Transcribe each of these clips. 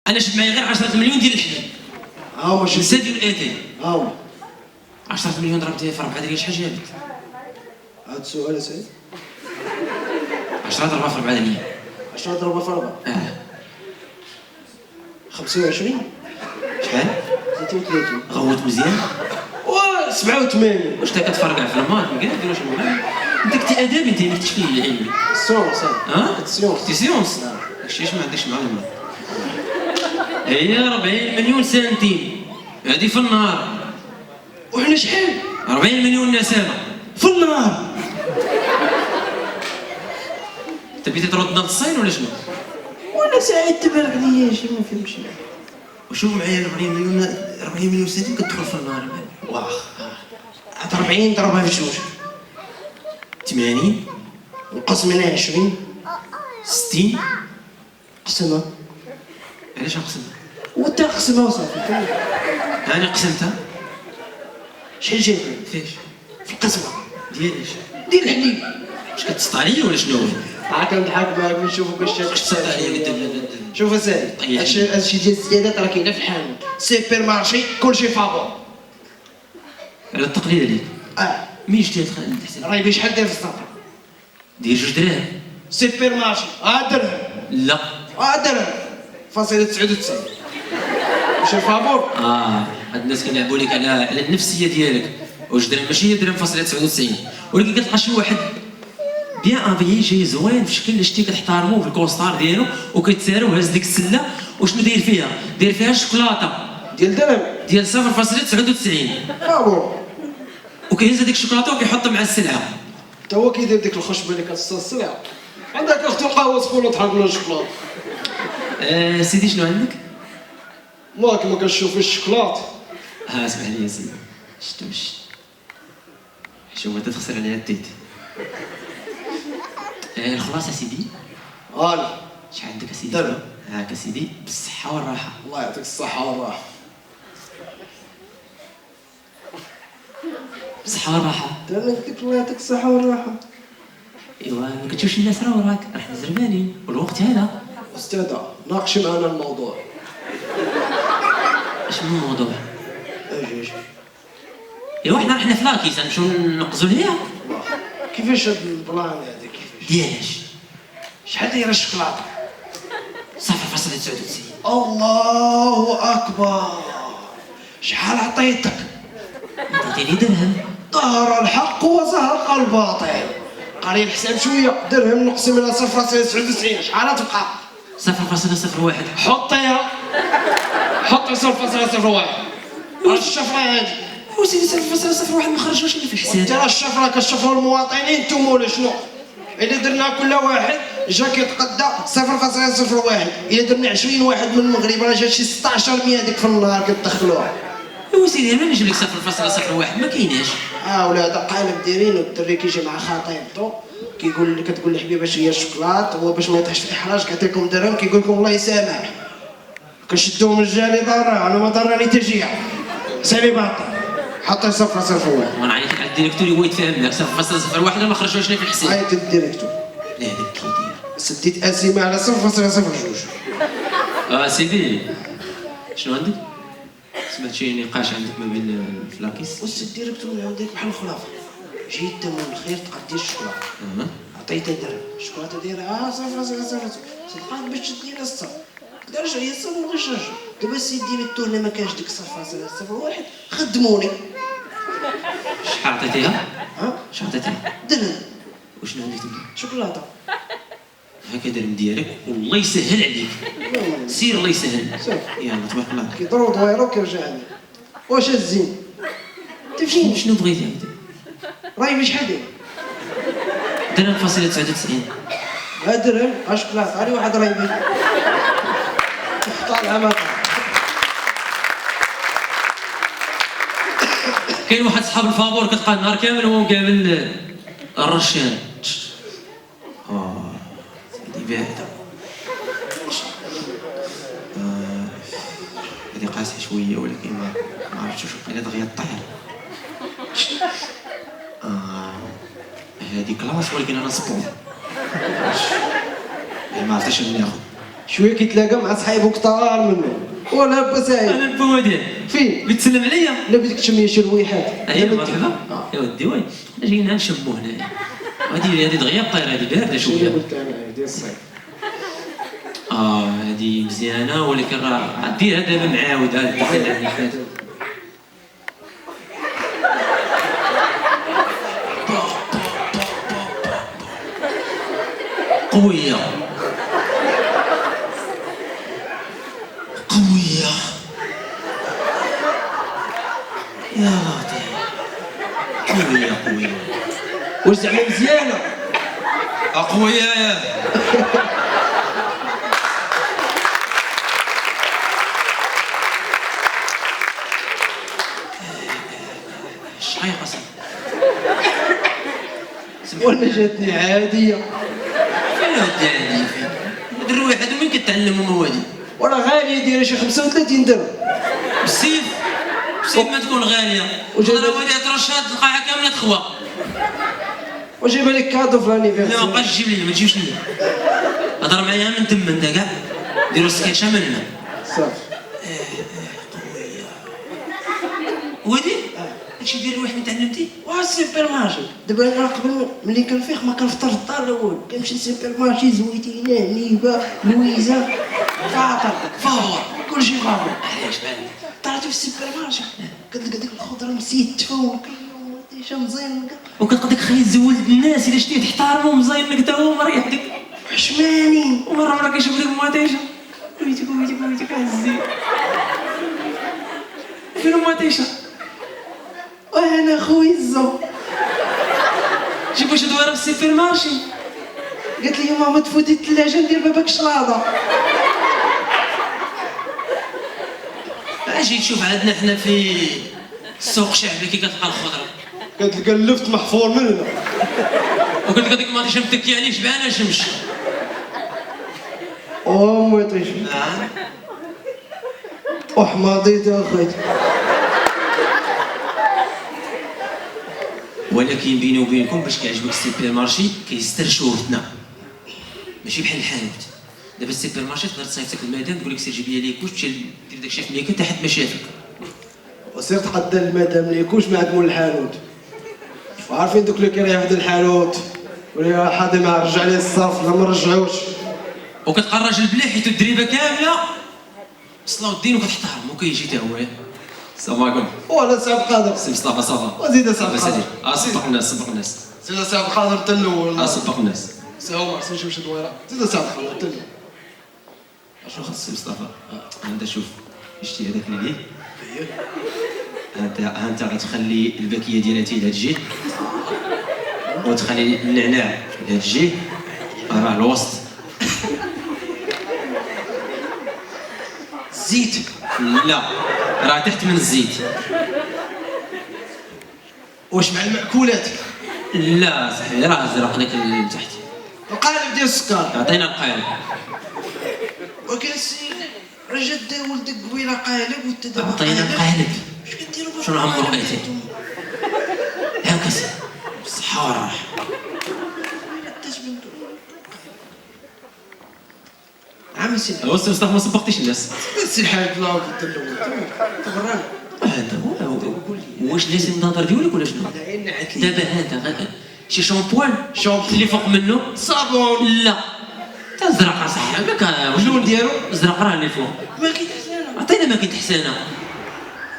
انا شد معايا غير 10 مليون ديال الحلال. ها هما نسى ديال الاتي. ها هما 10 مليون ضربتيها في 4 ديال شحال جابت؟ هاد السؤال اسهل. 10 ضربها في 4 ديال 10 ضربة في 4 25 شحال؟ 33 غوت مزيان. و 87 واش انت كتفرقع في المات ما كاع دير المهم. انت كنتي ادبي انت ما كنتش فيه العلم. السيونس ها؟ السيونس كنتي سيونس. داكشي علاش ما عندكش معلومات. هي 40 مليون سنتيم هادي في النهار. وحنا شحال 40 مليون نسمه في النهار. انت بغيتي تردنا للصين ولا شنو؟ وانا ساعد تبارك عليا شي ما فهمتش. وشوف معايا 40 مليون سنتيم كتدخل في النهار. واخ عاد 40 ضربها في جوج 80 نقص منها 20 60. قسمها علاش نقسمها؟ وانت قسمها وصافي. انا قسمتها. شحال جات فاش؟ في القسمه ديالاش؟ ديال الحليب. واش كتسطى عليا ولا شنو؟ ها كنضحك معاك ونشوفك واش واش تسطى عليا قدام؟ شوف اسالي طيب. هادشي ديال الزيادات راه كاينه في الحانوت سوبر مارشي كلشي فابور. على التقليد عليك. مين شتي الحساب؟ راه يبي شحال داير في الصفر دير 2 دراهم. سوبر مارشي درهم لا. درهم فاصلة 99 واش الفابور. هاد الناس كيلعبوا لك على النفسيه ديالك. واش درهم ماشي هي درهم فاصلة 99. ولكن كتلقى شي واحد بيان افيي جاي زوين في شكل شتي كتحتارمو في الكوستار ديالو وكيتسارو وهاز ديك السله. وشنو داير فيها؟ داير فيها الشوكولاته ديال درهم ديال 0.99 فابور. وكيهز هذيك الشوكولاته وكيحط مع السلعه. تا هو كيدير ديك الخشبه اللي كتصل السلعه. عندك اختو القهوه سخونه تحرك لها الشوكولاته. سيدي شنو عندك؟ ماك ما كنشوفش الشوكولاط. اسمح لي يا سيدي. شتو شوف انت تخسر عليها التيت. الخلاصه سيدي هاني شحال عندك يا سيدي؟ درهم. هاك يا سيدي بالصحه والراحه. الله يعطيك الصحه والراحه. بالصحه والراحه. انا قلت لك الله يعطيك الصحه والراحه. ايوا ما كتشوفش الناس راه وراك راح زربانين والوقت هذا. استاذه ناقش معنا الموضوع. شنو الموضوع؟ اجي ايوا حنا رحنا في لاكيس نمشيو نقزوا ليها. كيفاش هاد البلان هذا كيفاش ديالاش؟ شحال دايره الشوكولاته؟ 0.99. الله اكبر. شحال عطيتك؟ عطيتيني درهم. ظهر الحق وزهق الباطل. قليل الحساب شويه درهم نقسم على 0.99 شحال تبقى؟ 0.01. حطيها حطي 0.01. واش الشفره هادي؟ وسيدي 0.01 ما خرجوش لي في الحساب. ترى الشفره كتشفروا المواطنين نتوما ولا شنو؟ إلا درنا كل واحد جا كيتقدى 0.01. إلا درنا 20 واحد من المغرب راه جات شي 1600 ديك في النهار كتدخلوها. ايوا سيدي انا نجيب لك 0.01 ما كايناش. ولاده قالب دايرين والدري كيجي مع خطيبته كيقول لك كتقول لحبيبه شي هي الشوكولات هو باش ما يطيحش في الاحراج كيعطيكم درهم كيقول لكم الله يسامح. كنشدوه من الجاني ضرر انا ما ضرني تجيع سالي باطل. حطي 0.01. وانا عيطت على الديريكتور هو يتفاهم معاك 0.01 ما خرجوش لي في الحساب. عيط الديريكتور. لا هذاك كيدير. سديت اسيمه على 0.02. سيدي شنو عندك؟ سمعت شي نقاش عندك ما بين الفلاكيس؟ وسط الديريكتور عندك بحال الخلافه. جيت تمون الخير تقدير الشوكولاته. عطيته درهم الشوكولاته دايره 0.00 صدقات باش تدير الصف. درجه هي الصف ما بغيتش نرجع. دابا السيد الديريكتور ما كانش ديك 0.01 خدموني. شحال عطيتيها؟ شحال عطيتيها؟ درهم. وشنو عندك تما؟ شوكولاته. هكا درهم ديالك والله يسهل عليك. سير الله يسهل. يلا تبارك الله. كيضرب دويرو كيرجع. واش الزين؟ انت فين؟ شنو بغيتي انت؟ راهي شحال داير؟ درهم فاصلة 99. درهم شوكولاته هاني واحد راه يبين. طالعه ما كاين واحد صحاب الفابور كتلقى النهار كامل هو مقابل الرشان. سيدي باعدة. هادي قاسية شوية ولكن ما عرفتش واش بقى دغيا الطحر. هادي كلاس ولكن انا سبور. ما عرفتش منين ناخذ. شويه كيتلاقى مع صحيبو كثار منه ولا با سعيد انا البوادين فين بتسلم عليا. لا بديك تشمي شي رويحات ايوا مرحبا يا ودي وين حنا جينا نشمو هنا. هادي دغيا الطير هادي بارده شنو شويه. قلت انا ديال الصيف هادي مزيانه ولكن راه ديرها دابا معاود هاد الدخل اللي فات. قويه قويه يا لطيف قويه واش زعما مزيانه قويه يا شقيقه ولا جاتني عاديه فين وداني فين هاد الرويح هادو من كتعلموا موادي وراه غاليه دايره شي 35 درهم بالسيف ما تكون غاليه وجايبة- راه ولي ترش هاد القاعه كامله تخوى. وجايبه لك كادو في لا ما لانيفرسير بقاش تجيب لي ما تجيبش ليا هضر معايا من تما انت كاع ديروا السكيتشه منا صافي ودي هادشي ديال الواحد من تعلمتي السوبر مارشي دابا انا قبل ملي كنفيق ما كنفطر في الدار الاول كنمشي للسوبر مارشي زويتينه نيبه لويزه فاطر فور كلشي غابر علاش بان طلعت في السوبر مارشي كتلقى ديك الخضره مسيتفه وكاينه مزيان وكتقدر تخيل زول الناس الا شتيه تحتارمو مزينك حتى هو مريح لك حشماني ومره كيشوف ديك المعطيشه ويتك عزيز فين المعطيشه وانا خويا الزو شوف واش دويره في السوبر مارشي قالت لي ماما تفوتي الثلاجه ندير باباك شلاضه اجي تشوف عندنا حنا في السوق الشعبي كي كتلقى الخضره كتلقى اللفت محفور من هنا وكتلقى ديك المعطيشه متكيه عليه شبعانه شمش ما يطيش وحماضيت اخويا ولكن بيني وبينكم باش كيعجبك السوبر مارشي كيستر شهوتنا ماشي بحال الحانوت. دابا السوبر مارشي تقدر تصيفط لك المدام تقول لك سير جيب لي ليكوش تمشي دير داك الشيء في ميكا تحت ما شافك. وسير تقدر المدام ليكوش مع مول الحانوت وعارفين دوك اللي كيريحوا د الحانوت ولا حاضي ما رجع ليه الصرف لا ما رجعوش وكتلقى الراجل بلي حيتو الدريبه كامله صلاو الدين وكتحترم وكيجي تا هو السلام عليكم ولا صعب قادر سي مصطفى صافا وزيد صعب بس قادر هادي سبق الناس سبق الناس زيد صعب قادر حتى الاول سبق الناس سي عمر سي شوف شي دويره زيد صعب قادر حتى الاول شنو خاص سي مصطفى انت شوف شتي هذاك اللي ليه انت غتخلي الباكيه ديالتي لهاد الجهه وتخلي النعناع لهاد الجهه راه الوسط الزيت لا راه تحت من الزيت واش مع المأكولات لا صاحبي راه ازرق داك اللي تحت القالب ديال السكر عطينا القالب ولكن السي راه جا ولدك قبيله قالب وانت دابا عطينا القالب اش كديروا شنو عمرو لقيتي هاكا بالصحه والراحه عامل سي هو السي مصطفى ما سبقتيش الناس سي الحاج لا حتى الاول تبرر هذا هو واش لازم نهضر ديالك ولا شنو دابا هذا شي شامبوان اللي فوق منه صابون لا تا زرق صح هكاك اللون ديالو زرق راه اللي فوق ما كيتحسن عطينا ما كاين حسانه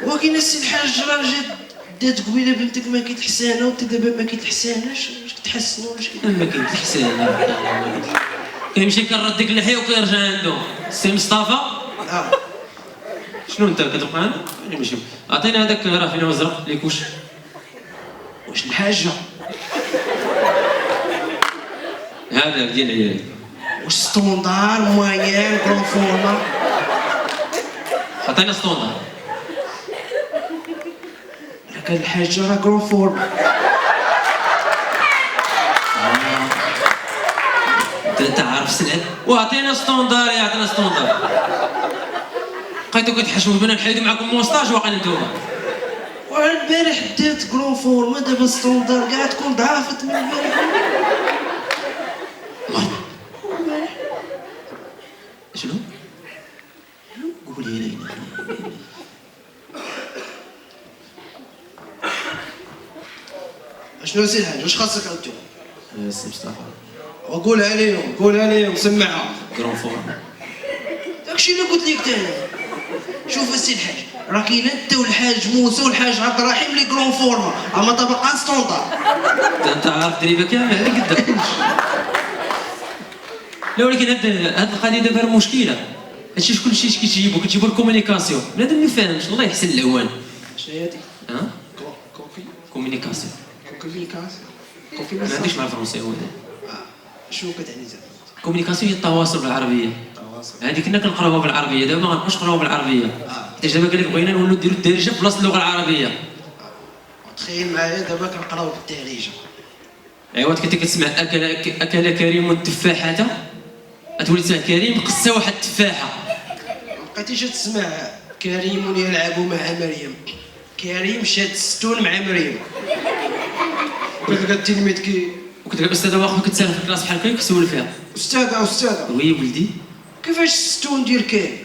ولكن السي الحاج راه جات دات قبيله بنتك ما كيت حسانه وانت دابا ما كيت حساناش واش كتحسنوا واش ما كاين حسانه كيمشي كنرد ديك اللحيه وكيرجع عنده السي مصطفى شنو انت كتبقى انا ماشي عطينا هذاك راه فينا ازرق ليكوش واش الحاجه هذاك ديال العيال واش ستوندار موين كونفورما عطينا ستوندار راه كان الحاجه راه كونفورما انت عارف سلعه وعطينا ستوندار يا عطينا ستوندار بقيتو كتحشموا بنا نحيدو معكم موسطاج واقيلا نتوما والبارح دات كونفورما دابا ستوندار كاع تكون ضعفت من البارح شنو سي الحاج واش خاصك انتو؟ سي مصطفى قولها ليهم سمعها. كرون فورم. داكشي اللي قلت لك تاني. شوف السي الحاج راه كاين انت والحاج موسى والحاج عبد الرحيم لي كرون فورما اما طبقات ستوندار. انت عارف دريبه كامل هذيك قدام. لا ولكن هاد القضيه دابا مشكله. هادشي شكون شي كيجيبو الكومونيكاسيون بنادم ما يفهمش الله يحسن العوان. شنو هي هادي؟ ها كومونيكاسيون ما عنديش مع الفرنسي هو شنو كتعني زعما؟ كومونيكاسيون هي التواصل بالعربيه. هذه كنا كنقراوها بالعربيه دابا ما غنبقاوش نقراوها بالعربيه. حيت دابا قال لك بغينا نولوا نديروا الدارجه في بلاصه اللغه العربيه. تخيل معايا دابا كنقراو بالدارجه. ايوا كنت كتسمع اكل كريم التفاحه تولي تسمع كريم قص واحد التفاحه. بقيتيش تسمع كريم يلعب مع مريم. كريم شاد ستون مع مريم. كتلقى التلميذ وكنت الاستاذه واقفه كتسال في الكلاس بحال هكا كسول فيها. استاذه وي ولدي كيفاش ستون ديال كريم؟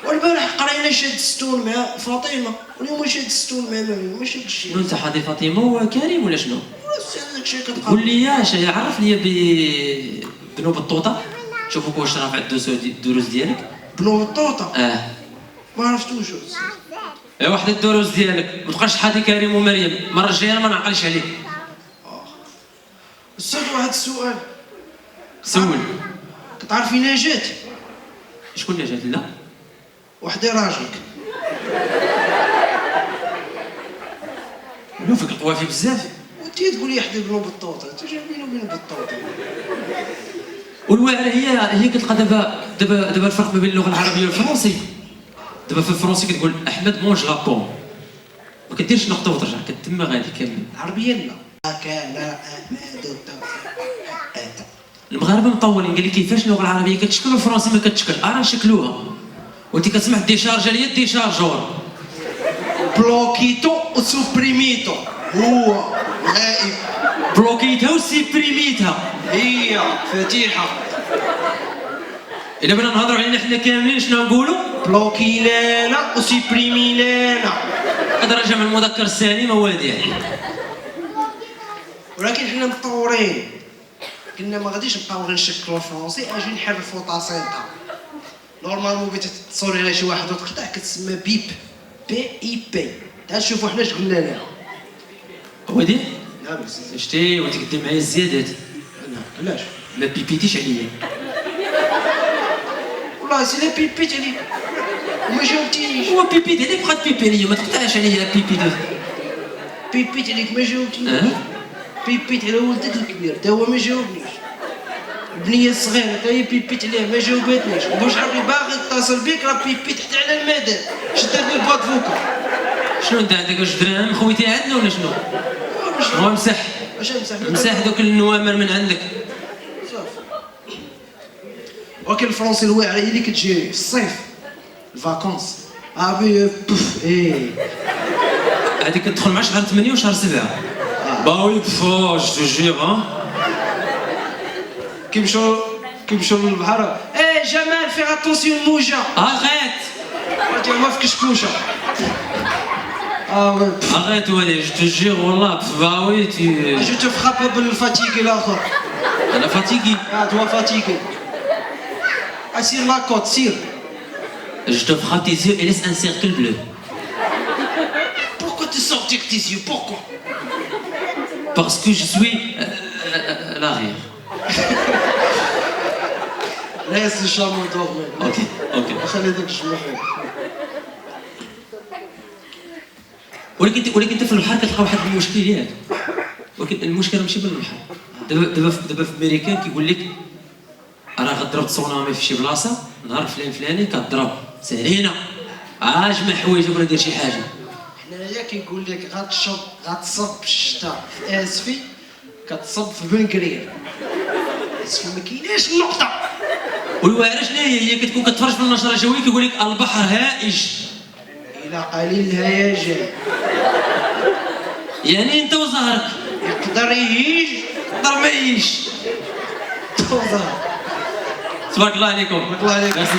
والبارح قرينا شاد ستون مع فاطمه واليوم شاد ستون مع مريم ماشي هادشي. شنو انت حاضي فاطمه وكريم ولا شنو؟ الاستاذ داكشي كتقرا. قول لي اش عرف لي بذنوب الطوطه. شوفوا واش رافع الدروس ديالك. بنو الطوطه ما عرفتوش. ايوا واحد الدروس ديالك ما تبقاش حاضي كريم ومريم المره الجايه ما نعقلش عليك. استاذ واحد السؤال. سول. كتعرفي نجاة؟ شكون نجاة؟ لا وحدي راجلك. ولو فيك القوافي بزاف. وانت تقول لي حدي بنو بالطوطه انت جاي بينو وبين بالطوطه. والواعره هي كتلقى دابا الفرق ما بين اللغه العربيه والفرنسي. دابا في الفرنسي كتقول احمد مونج لابون ما كديرش نقطه وترجع كتما غادي كامل. العربيه لا كان احمد المغاربه مطولين قال لي كيفاش اللغه العربيه كتشكل والفرنسي ما كتشكل راه نشكلوها. وانت كتسمع ديشارج هي ديشارجور. بلوكيتو وسوبريميتو هو غائب. بلوكيتها وسيبريميتها هي فتيحه. الا بغينا نهضروا علينا حنا كاملين شنو نقولوا؟ بلوكيلانا وسيبريميلانا. هذا جمع المذكر السالم مواديع. ولكن حنا متطورين قلنا ما غاديش نبقاو غير نشكلوا الفرنسي اجي نحرفوا طاسيطه. نورمالمون بغيتي تصوري على شي واحد وتقطع كتسمى بيب بي تعال شوفوا حنا اش قلنا لها. هو دي؟ نعم شتي وانت كدير معايا الزيادات. علاش؟ ما بيبيتيش عليا. والله سي لا بيبيت عليك وما جاوبتينيش. هو بيبيت عليك بقات بيبي عليا ما تقطعش عليا بيبيت. بيبيت عليك ما جاوبتينيش. بيبيت على ولدك الكبير تا هو ما جاوبنيش. البنيه الصغيره تا هي بيبيت عليه ما جاوبتنيش. واش عرفي باغي اتصل بك راه بيبيت حتى على المدام شدت لي الباط فوكا. شنو انت عندك واش درهم خويتي عندنا ولا شنو؟ هو مسح. واش مسح دوك النوامر من عندك. صافي. ولكن الفرنسي الواعره هي اللي كتجي في الصيف الفاكونس. ابي بوف هذيك كتدخل مع شهر 8 وشهر 7. باوي فو جو جير كيمشيو للبحر. جمال في اتونسيون موجه. اغيت ما في كشكوشه. اغيت ولي جو جير والله باوي تي. جو te frappe بالفاتيكي الاخر. انا فاتيكي. توا فاتيكي. سير لاكوت سير. Je te frappe tes yeux et laisse un cercle bleu. Pourquoi tu sortis tes yeux? Pourquoi? Parce que je suis l'arrière. laisse le chameau dormir. Ok. خلي داك الجمحور. ولكن انت في البحر كتلقى واحد المشكل ياك. ولكن المشكله ماشي بالبحر. دابا في امريكان كيقول لك راه غضرب تسونامي في شي بلاصه نهار فلاني كضرب سهلينا جمع حوايج ولا دير شي حاجه. حنايا كيقول لك غتصب في الشتاء في اسفي كتصب في بنكرير. اسفي ما كايناش النقطه. والواعره شنو هي كتكون كتفرج في النشره الجويه كيقول لك البحر هائج الى قليل الهيجان. يعني انت وزهرك يقدر يهيج يقدر ما يهيجش. وزهر. تبارك الله عليكم. تبارك الله عليك. ميرسي.